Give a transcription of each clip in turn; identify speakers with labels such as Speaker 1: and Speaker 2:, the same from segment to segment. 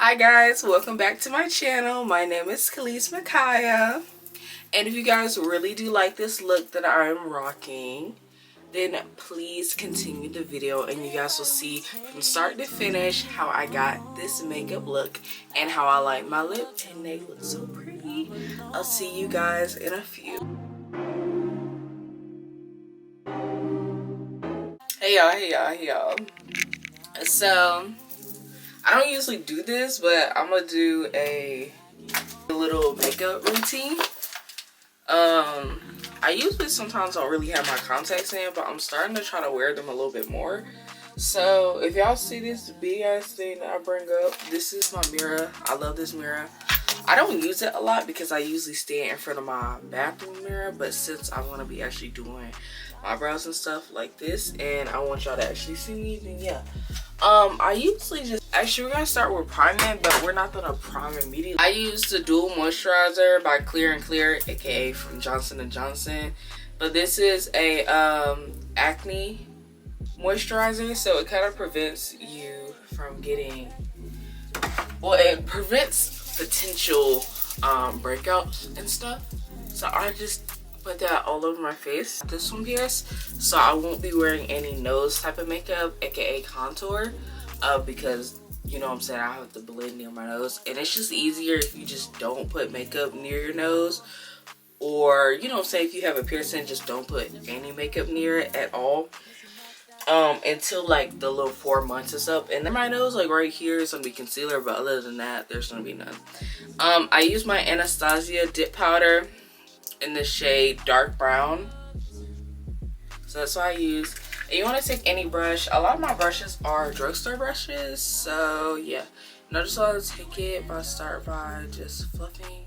Speaker 1: Hi guys, welcome back to my channel. My name is Khalees Micaiah. And if you guys really do like this look that I am rocking, then please continue the video and you guys will see from start to finish how I got this makeup look and how I like my lip, and they look so pretty. I'll see you guys in a few. Hey y'all. So I don't usually do this, but I'm gonna do a little makeup routine. I usually sometimes don't really have my contacts in, but I'm starting to try to wear them a little bit more. So if y'all see this big ass thing that I bring up, this is my mirror. I love this mirror. I don't use it a lot because I usually stand in front of my bathroom mirror, but since I'm going to be actually doing my brows and stuff like this and I want y'all to actually see me, then yeah. I usually just, actually we're gonna start with priming, but we're not gonna prime immediately. I use the dual moisturizer by Clear and Clear, aka from Johnson & Johnson, but this is a acne moisturizer, so it kind of prevents you from getting, well, it prevents potential breakouts and stuff. So I just put that all over my face. This one here, so I won't be wearing any nose type of makeup, aka contour, because you know what I'm saying, I have to blend near my nose, and it's just easier if you just don't put makeup near your nose, or you know what I'm saying, if you have a piercing, just don't put any makeup near it at all until like the little 4 months is up. And then my nose, like right here, is gonna be concealer, but other than that there's gonna be none. I use my Anastasia dip powder in the shade dark brown, so that's what I use. And you want to take any brush. A lot of my brushes are drugstore brushes, so yeah. Notice I'll take it by start by just fluffing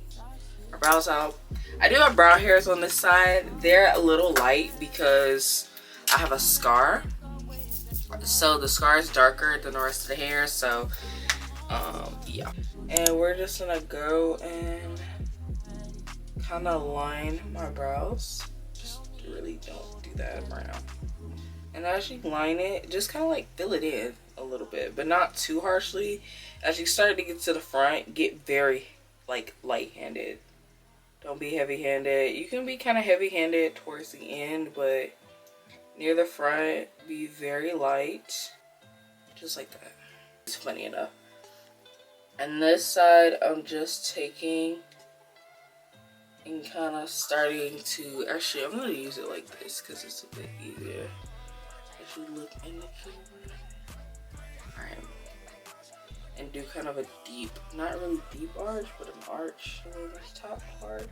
Speaker 1: my brows out. I do have brow hairs on this side. They're a little light because I have a scar, so the scar is darker than the rest of the hair. So yeah, and we're just gonna go and kind of line my brows. Just really don't do that right now. And as you line it, just kind of like fill it in a little bit, but not too harshly. As you start to get to the front, get very like light-handed. Don't be heavy-handed. You can be kind of heavy-handed towards the end, but near the front, be very light, just like that. It's plenty enough. And this side, I'm just taking and kind of starting to, actually I'm going to use it like this because it's a bit easier if you look in the camera. Alright, and do kind of a deep, not really deep arch, but an arch on this top part.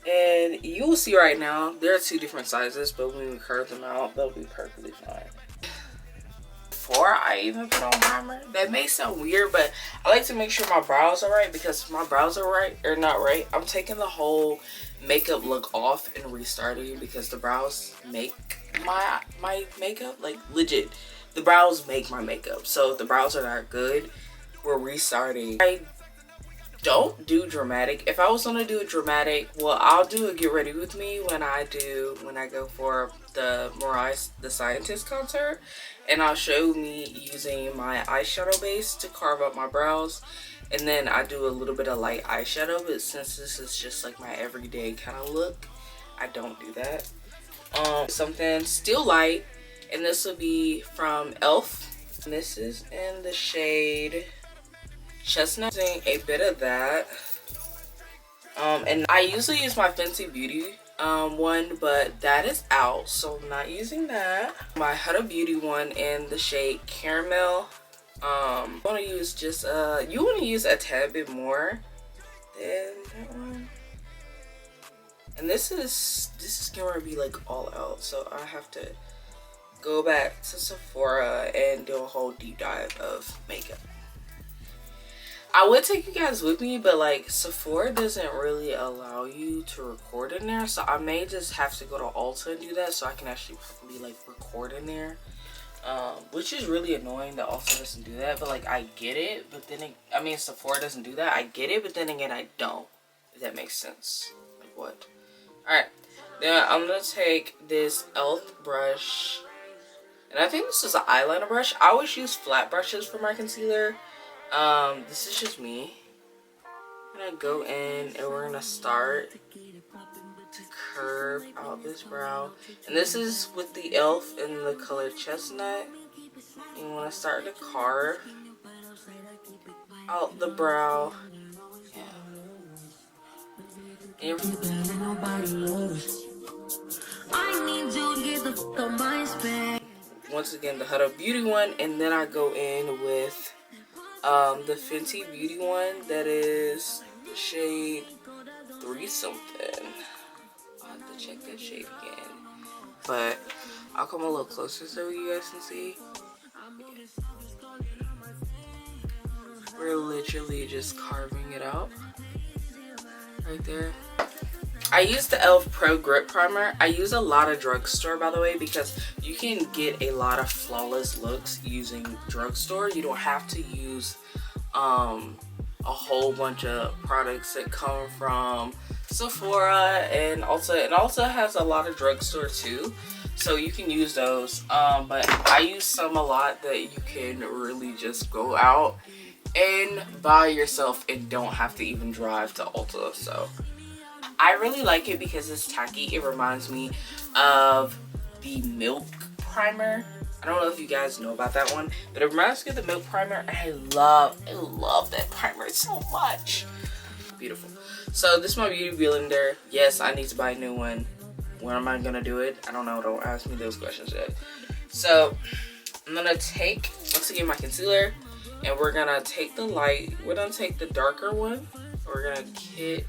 Speaker 1: And you will see right now there are two different sizes, but when we curve them out, they'll be perfectly fine. Before I even put on primer, that may sound weird, but I like to make sure my brows are right, because if my brows are right or not right, I'm taking the whole makeup look off and restarting, because the brows make my makeup, like legit, the brows make my makeup. So if the brows are not good, we're restarting. I don't do dramatic. If I was gonna do a dramatic, well, I'll do a get ready with me when I go for the Mariah the Scientist concert, and I'll show me using my eyeshadow base to carve up my brows, and then I do a little bit of light eyeshadow. But since this is just like my everyday kind of look, I don't do that. Something still light, and this will be from E.L.F. and this is in the shade Chestnut. Using a bit of that, and I usually use my Fenty Beauty one, but that is out, so I'm not using that. My Huda Beauty one in the shade Caramel. I want to use just you want to use a tad bit more than that one. And this is gonna be like all out, so I have to go back to Sephora and do a whole deep dive of makeup. I would take you guys with me, but like Sephora doesn't really allow you to record in there, so I may just have to go to Ulta and do that, so I can actually probably like record in there, which is really annoying that Ulta doesn't do that. But like I get it, but then I mean Sephora doesn't do that. I get it, but then again I don't, if that makes sense. Like what? All right, then I'm gonna take this E.L.F. brush, and I think this is an eyeliner brush. I always use flat brushes for my concealer. This is just me. I'm gonna go in and we're gonna start to curve out this brow. And this is with the E.L.F. in the color chestnut. And you wanna start to carve out the brow. Yeah. Once again, the Huda Beauty one, and then I go in with the Fenty Beauty one that is the shade 3 something. I'll have to check that shade again, but I'll come a little closer so you guys can see. We're literally just carving it out right there. I use the E.L.F. Pro Grip Primer. I use a lot of drugstore, by the way, because you can get a lot of flawless looks using drugstore. You don't have to use a whole bunch of products that come from Sephora and also has a lot of drugstore too, so you can use those. But I use some a lot that you can really just go out and buy yourself and don't have to even drive to Ulta. So I really like it because it's tacky. It reminds me of the Milk Primer. I don't know if you guys know about that one, but it reminds me of the Milk Primer. I love that primer so much. Beautiful. So this is my beauty blender. Yes, I need to buy a new one. When am I gonna do it? I don't know. Don't ask me those questions yet. So I'm gonna take, once again, my concealer, and we're gonna take the light. We're gonna take the darker one. We're gonna get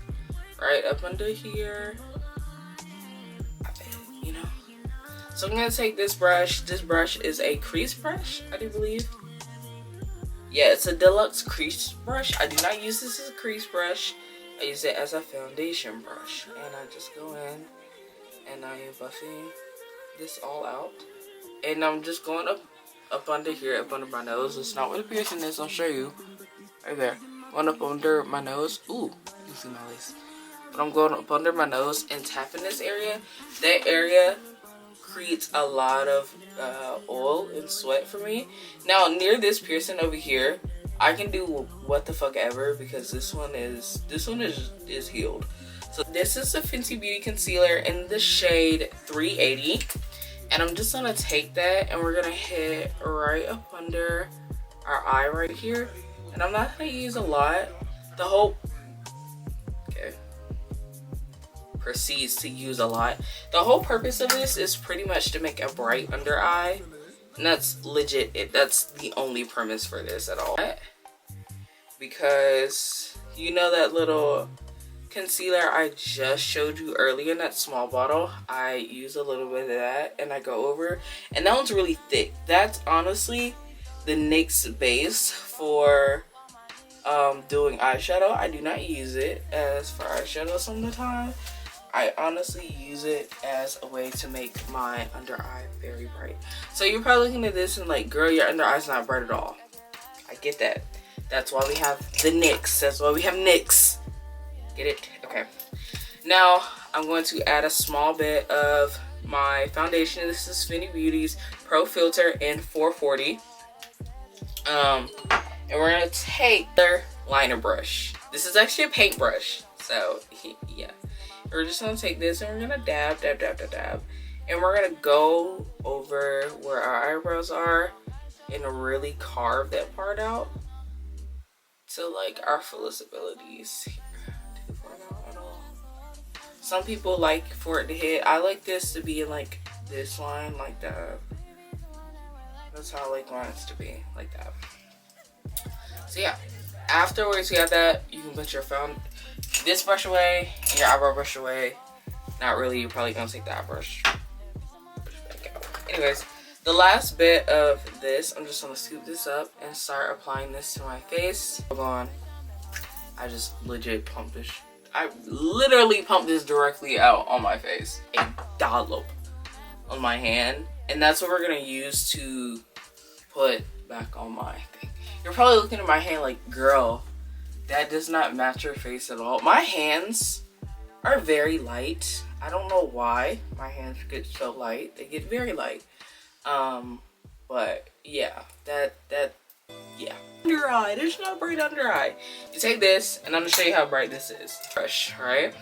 Speaker 1: right up under here, you know. So I'm gonna take this brush. This brush is a crease brush, I do believe. Yeah, it's a deluxe crease brush. I do not use this as a crease brush. I use it as a foundation brush. And I just go in and I am buffing this all out. And I'm just going up under here, up under my nose. It's not where the piercing is, I'll show you. Right there. Going up under my nose. Ooh, you see my lace. But I'm going up under my nose and tapping this area. That area creates a lot of oil and sweat for me. Now near this piercing over here, I can do what the fuck ever because this one is healed. So this is the Fenty Beauty concealer in the shade 380, and I'm just gonna take that and we're gonna hit right up under our eye right here. And I'm not gonna use a lot. The whole proceeds to use a lot. The whole purpose of this is pretty much to make a bright under eye, and that's legit it. That's the only premise for this at all. Because you know that little concealer I just showed you earlier in that small bottle, I use a little bit of that and I go over, and that one's really thick. That's honestly the NYX base for doing eyeshadow. I do not use it as for eyeshadow some of the time. I honestly use it as a way to make my under eye very bright. So you're probably looking at this and like, girl, your under eye's not bright at all. I get that. That's why we have the NYX. That's why we have NYX. Get it? Okay. Now I'm going to add a small bit of my foundation. This is Fenty Beauty's Pro Filter in 440. And we're gonna take their liner brush. This is actually a paintbrush. So yeah. We're just gonna take this and we're gonna dab. And we're gonna go over where our eyebrows are and really carve that part out to like our fullest abilities. Too far out at all. Some people like for it to hit. I like this to be in like this line, like that. That's how I like mine to be, like that. So yeah, afterwards you have that, you can put your this brush away and your eyebrow brush away. Not really, you're probably gonna take the eye brush back out. Anyways, the last bit of this, I'm just gonna scoop this up and start applying this to my face. Hold on, I just legit pumped this. I literally pumped this directly out on my face. A dollop on my hand. And that's what we're gonna use to put back on my thing. You're probably looking at my hand like, girl, that does not match your face at all. My hands are very light. I don't know why my hands get so light. They get very light. But yeah, Yeah. Under eye. There's not a bright under eye. You take this, and I'm gonna show you how bright this is. Brush, right?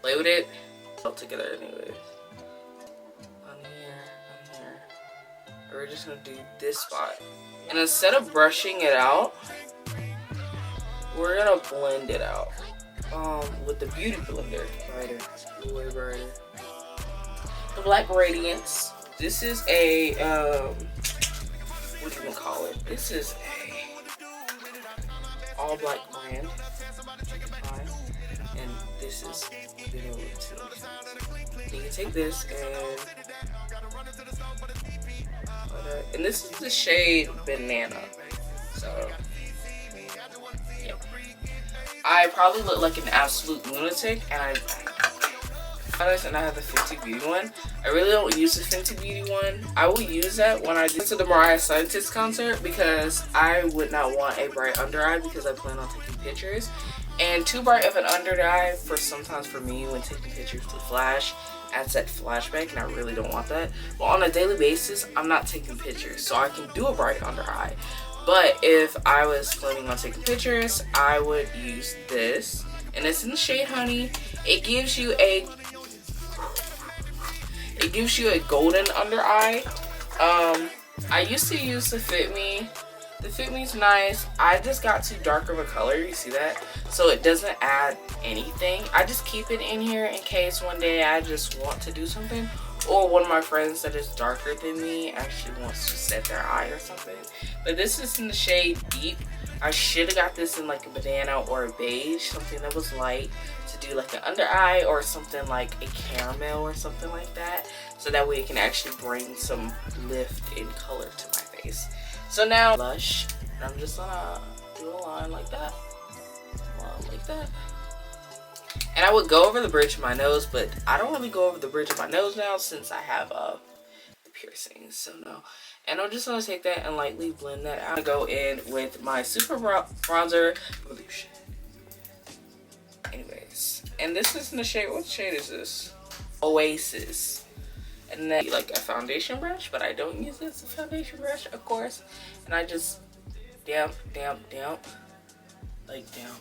Speaker 1: Play with it. All together anyway. On here. And we're just gonna do this spot. And instead of brushing it out, we're gonna blend it out. With the Beauty Blender. Brighter. Way brighter. The Black Radiance. This is a, what do you call it? This is a all black brand. And this is video too. You can take this and this is the shade Banana. So yeah. I probably look like an absolute lunatic, and I have the Fenty Beauty one. I really don't use the Fenty Beauty one. I will use that when I get to the Mariah Scientist concert, because I would not want a bright under eye because I plan on taking pictures. And too bright of an under eye sometimes for me when taking pictures to flash adds that flashback, and I really don't want that. But on a daily basis, I'm not taking pictures, so I can do a bright under eye. But if I was planning on taking pictures, I would use this, and it's in the shade Honey. It gives you a golden under eye. I used to use the Fit Me. The Fit Me's nice. I just got too dark of a color, you see that? So it doesn't add anything. I just keep it in here in case one day I just want to do something, or one of my friends that is darker than me actually wants to set their eye or something. But this is in the shade Deep. I should have got this in like a banana or a beige, something that was light, to do like an under eye or something like a caramel or something like that, so that way it can actually bring some lift in color to my face. So now blush, and I'm just gonna do a line like that, and I would go over the bridge of my nose, but I don't really go over the bridge of my nose now since I have the piercings, so no. And I'm just gonna take that and lightly blend that out. I'm gonna go in with my Super Bronzer Revolution. Anyways, and this is in the shade, what shade is this? Oasis. And then like a foundation brush, but I don't use it as a foundation brush, of course. And I just damp, like down.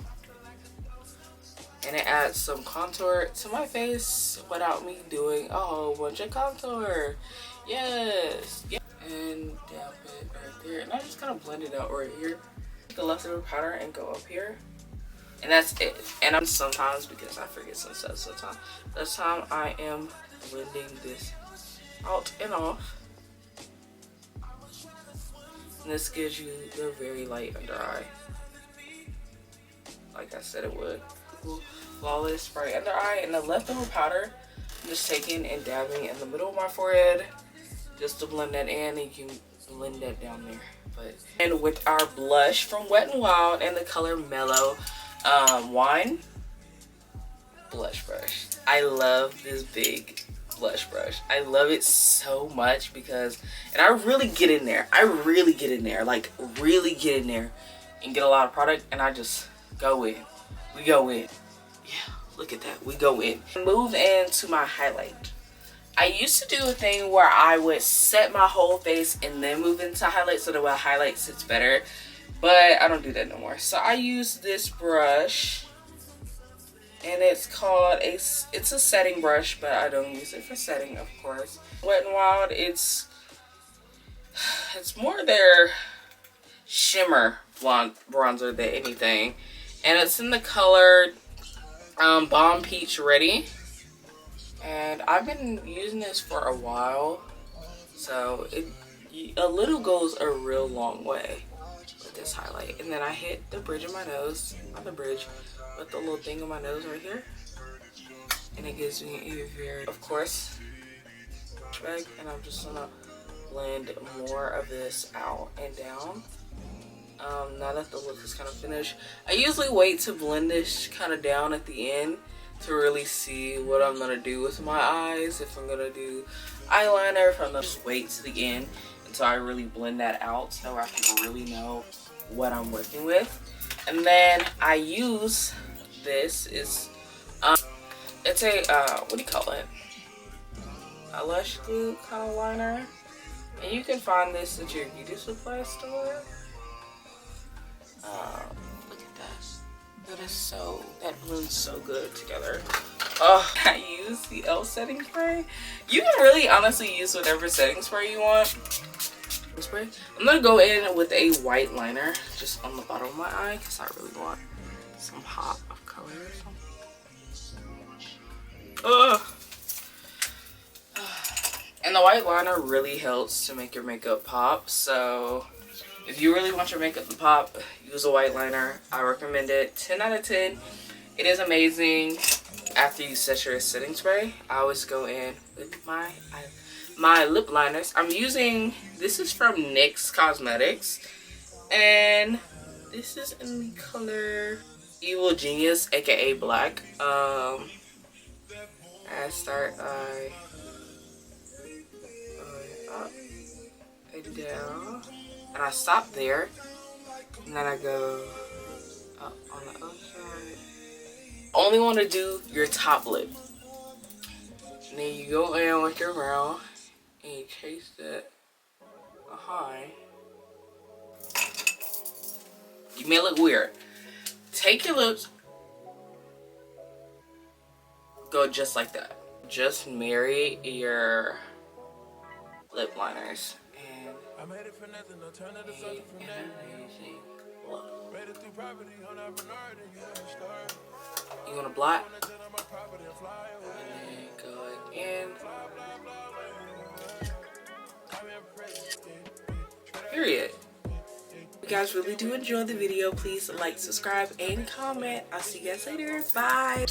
Speaker 1: And it adds some contour to my face without me doing a whole bunch of contour. Yes. Yeah. And damp it right there. And I just kind of blend it out right here. Take the leftover powder and go up here. And that's it. And I'm sometimes, because I forget some stuff sometimes, this time I am blending this out and off. And this gives you the very light under eye, like I said it would. Flawless bright under eye. And the leftover powder I'm just taking and dabbing in the middle of my forehead just to blend that in, and you can blend that down there. And with our blush from Wet n Wild and the color Mellow Wine blush brush. I love this big blush brush. I love it so much because, and I really get in there. Like really get in there and get a lot of product, and I just go in. We go in. Yeah, look at that. We go in. Move into my highlight. I used to do a thing where I would set my whole face and then move into highlight so that my highlight sits better, but I don't do that no more. So I use this brush, and it's called it's a setting brush, but I don't use it for setting, of course. Wet n Wild, it's more their shimmer bronzer than anything, and it's in the color Bomb Peach Ready. And I've been using this for a while, so a little goes a real long way with this highlight. And then I hit the bridge of my nose, not the bridge, but the little thing on my nose right here, and it gives me a very, of course, bag. And I'm just gonna blend more of this out and down. Now that the look is kind of finished, I usually wait to blend this kind of down at the end to really see what I'm gonna do with my eyes, if I'm gonna do eyeliner, if I'm gonna just wait to the end until I really blend that out so I can really know what I'm working with. And then I use this, it's a what do you call it, a lash glue kind of liner, and you can find this at your beauty supply store. that blends so good together. Oh, I use the E.L.F setting spray. You can really honestly use whatever setting spray you want. Spray. I'm gonna go in with a white liner just on the bottom of my eye because I really want some pop of color or something. Ugh. And the white liner really helps to make your makeup pop. So if you really want your makeup to pop, use a white liner. I recommend it. 10 out of 10. It is amazing. After you set your setting spray, I always go in with my lip liners. I'm using, this is from NYX Cosmetics, and this is in the color Evil Genius, aka Black. I start up and down, and I stop there, and then I go up on the other side. Only want to do your top lip, and then you go in with your brow and you chase it high. You may look weird. Take your lips, go just like that. Just marry your lip liners and an amazing look. You want to blot and then go again. Period. If you guys really do enjoy the video, please like, subscribe, and comment. I'll see you guys later. Bye.